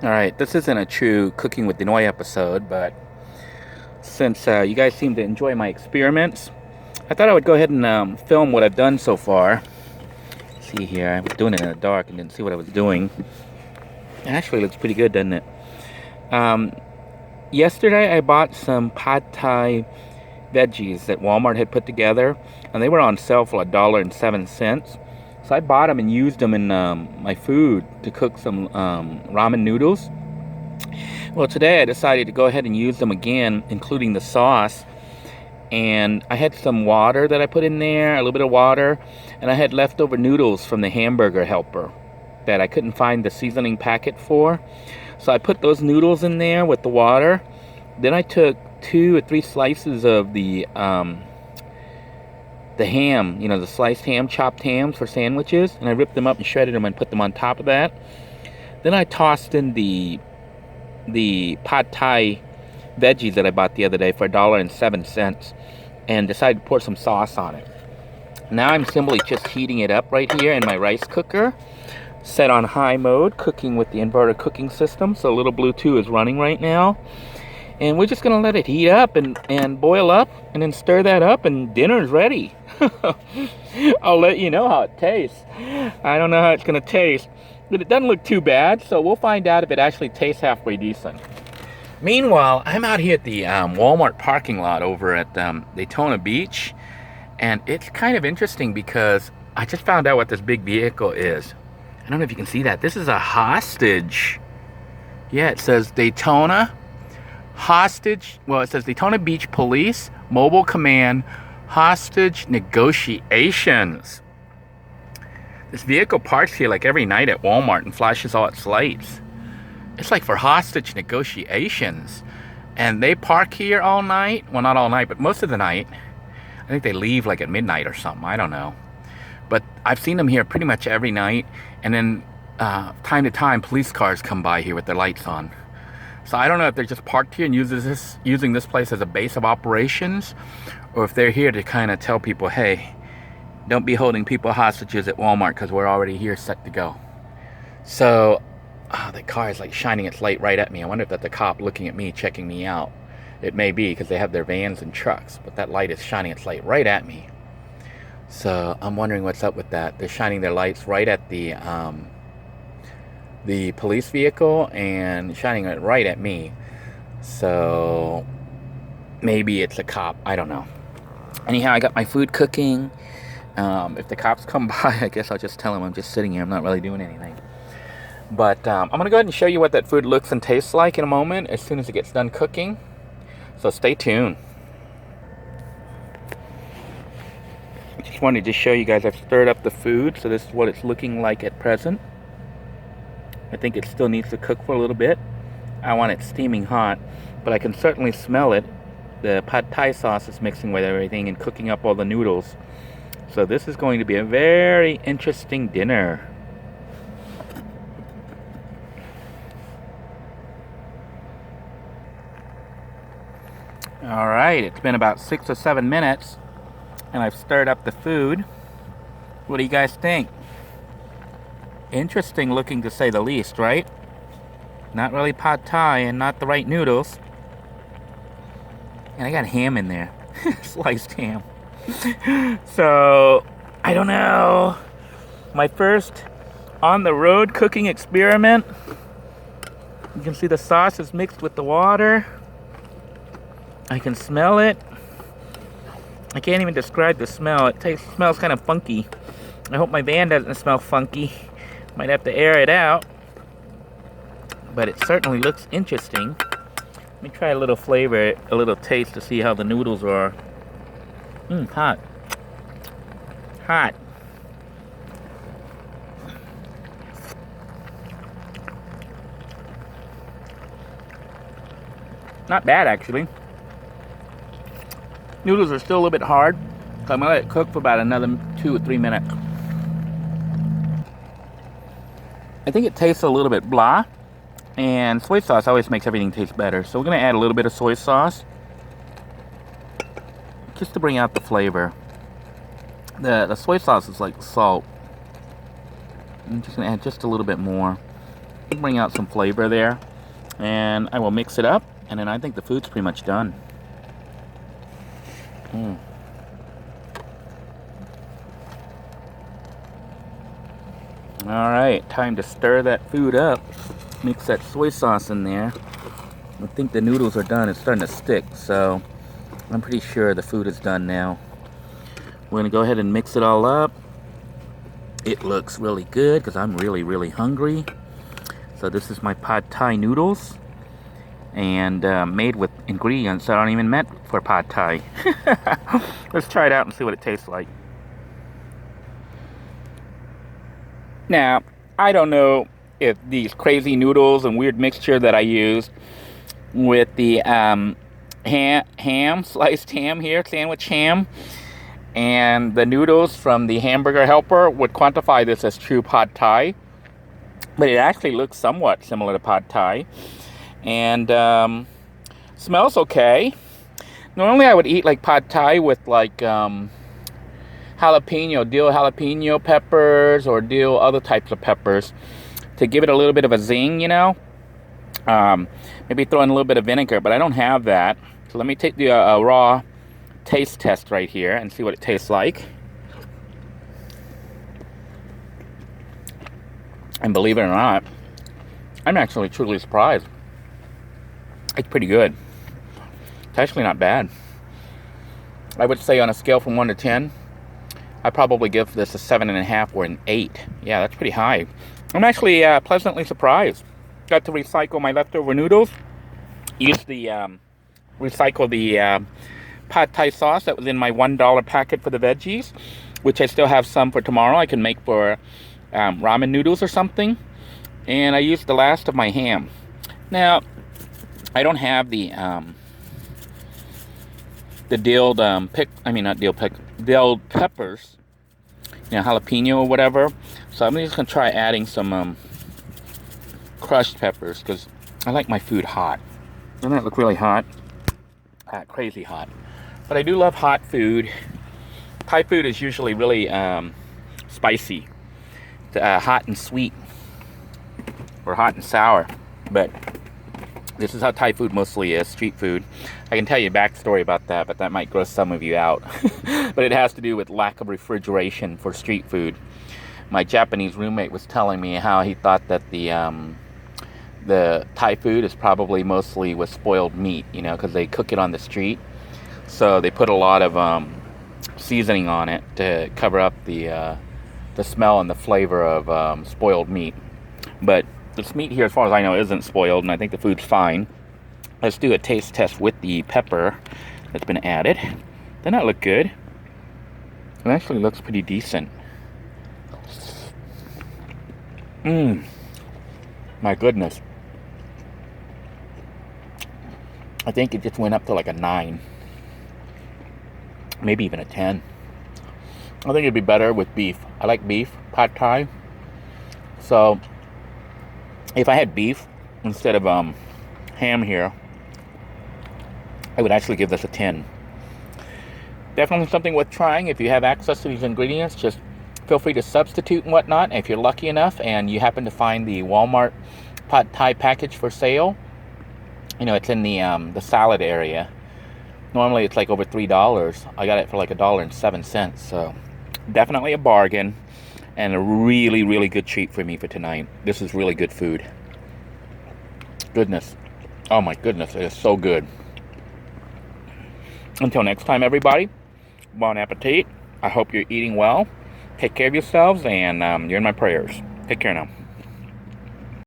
Alright, this isn't a true Cooking with Denoy episode, but since you guys seem to enjoy my experiments, I thought I would go ahead and film what I've done so far. See here, I was doing it in the dark and didn't see what I was doing. It actually looks pretty good, doesn't it? Um, Yesterday I bought some pad thai veggies that Walmart had put together, and they were on sale for $1.07. So I bought them and used them in my food to cook some ramen noodles. Well, today I decided to go ahead and use them again, including the sauce. And I had some water that I put in there, a little bit of water, and I had leftover noodles from the hamburger helper that I couldn't find the seasoning packet for. So I put those noodles in there with the water. Then I took 2 or 3 slices of the ham, the sliced ham, chopped hams for sandwiches, and I ripped them up and shredded them and put them on top of that. Then I tossed in the pad thai veggies that I bought the other day for $1.07 and decided to pour some sauce on it. Now I'm simply just heating it up right here in my rice cooker, set on high mode, cooking with the inverter cooking system. So little blue 2 is running right now. And we're just gonna let it heat up and boil up, and then stir that up, and dinner's ready. I'll let you know how it tastes. I don't know how it's gonna taste, but it doesn't look too bad, so we'll find out if it actually tastes halfway decent. Meanwhile, I'm out here at the Walmart parking lot over at Daytona Beach, and it's kind of interesting because I just found out what this big vehicle is. I don't know if you can see that. This is a hostage. Yeah, it says Daytona Hostage. Well, it says Daytona Beach Police Mobile Command Hostage Negotiations. This vehicle parks here like every night at Walmart and flashes all its lights. It's like for hostage negotiations. And they park here all night. Well, not all night, but most of the night. I think they leave like at midnight or something. I don't know. But I've seen them here pretty much every night. And then time to time, police cars come by here with their lights on. So I don't know if they're just parked here and using this place as a base of operations, or if they're here to kind of tell people, hey, don't be holding people hostages at Walmart because we're already here set to go. So the car is like shining its light right at me. I wonder if that's a cop looking at me, checking me out. It may be because they have their vans and trucks, but that light is shining its light right at me. So I'm wondering what's up with that. They're shining their lights right at the police vehicle and shining it right at me. So maybe it's a cop. I don't know. Anyhow, I got my food cooking. If the cops come by, I guess I'll just tell them I'm just sitting here. I'm not really doing anything. But I'm going to go ahead and show you what that food looks and tastes like in a moment as soon as it gets done cooking. So stay tuned. I just wanted to show you guys I've stirred up the food. So this is what it's looking like at present. I think it still needs to cook for a little bit. I want it steaming hot, but I can certainly smell it. The pad thai sauce is mixing with everything and cooking up all the noodles. So this is going to be a very interesting dinner. Alright, it's been about 6 or 7 minutes, and I've stirred up the food. What do you guys think? Interesting looking to say the least, right? Not really pad thai and not the right noodles. And I got ham in there. Sliced ham. So, I don't know. My first on the road cooking experiment. You can see the sauce is mixed with the water. I can smell it. I can't even describe the smell. It smells kind of funky. I hope my van doesn't smell funky. Might have to air it out, but it certainly looks interesting. Let me try a little flavor, a little taste to see how the noodles are. Hot. Hot. Not bad, actually. Noodles are still a little bit hard, so I'm gonna let it cook for about another 2 or 3 minutes. I think it tastes a little bit blah, and soy sauce always makes everything taste better. So we're going to add a little bit of soy sauce just to bring out the flavor. The soy sauce is like salt. I'm just going to add just a little bit more. bring out some flavor there. And I will mix it up, and then I think the food's pretty much done. Alright, time to stir that food up. Mix that soy sauce in there. I think the noodles are done. It's starting to stick, so I'm pretty sure the food is done now. We're gonna go ahead and mix it all up. It looks really good because I'm really hungry. So this is my pad thai noodles, and made with ingredients that aren't even meant for pad thai. Let's try it out and see what it tastes like. Now, I don't know if these crazy noodles and weird mixture that I used with the ham, sliced ham here, sandwich ham, and the noodles from the hamburger helper would quantify this as true pad thai. But it actually looks somewhat similar to pad thai. And smells okay. Normally I would eat like pad thai with like dill jalapeno peppers, or dill other types of peppers to give it a little bit of a zing, you know. Maybe throw in a little bit of vinegar, but I don't have that. So let me take the raw taste test right here and see what it tastes like. And believe it or not, I'm actually truly surprised. It's pretty good. It's actually not bad. I would say on a scale from 1 to 10, I'd probably give this a 7.5 or an 8. Yeah, that's pretty high. I'm actually pleasantly surprised. Got to recycle my leftover noodles. Used the recycle the pad thai sauce that was in my $1 packet for the veggies, which I still have some for tomorrow. I can make for ramen noodles or something. And I used the last of my ham. Now, I don't have the dilled dilled peppers, you know, jalapeno or whatever. So I'm just gonna try adding some crushed peppers because I like my food hot. Doesn't that look really hot? Crazy hot. But I do love hot food. Thai food is usually really spicy, hot and sweet, or hot and sour. But this is how Thai food mostly is, street food. I can tell you a backstory about that, but that might gross some of you out. But it has to do with lack of refrigeration for street food. My Japanese roommate was telling me how he thought that the Thai food is probably mostly with spoiled meat, you know, because they cook it on the street. So they put a lot of seasoning on it to cover up the smell and the flavor of spoiled meat. But this meat here, as far as I know, isn't spoiled, and I think the food's fine. Let's do a taste test with the pepper that's been added. Doesn't that look good? It actually looks pretty decent. My goodness. I think it just went up to like a 9. Maybe even a 10. I think it'd be better with beef. I like beef, pad thai. So if I had beef instead of ham here, I would actually give this a 10. Definitely something worth trying. If you have access to these ingredients, just feel free to substitute and whatnot. If you're lucky enough and you happen to find the Walmart pad thai package for sale, you know, it's in the salad area. Normally it's like over $3. I got it for like $1.07. So definitely a bargain, and a really good treat for me for tonight. This is really good food. Goodness. Oh my goodness, it is so good. Until next time, everybody, bon appetit. I hope you're eating well. Take care of yourselves, and you're in my prayers. Take care now.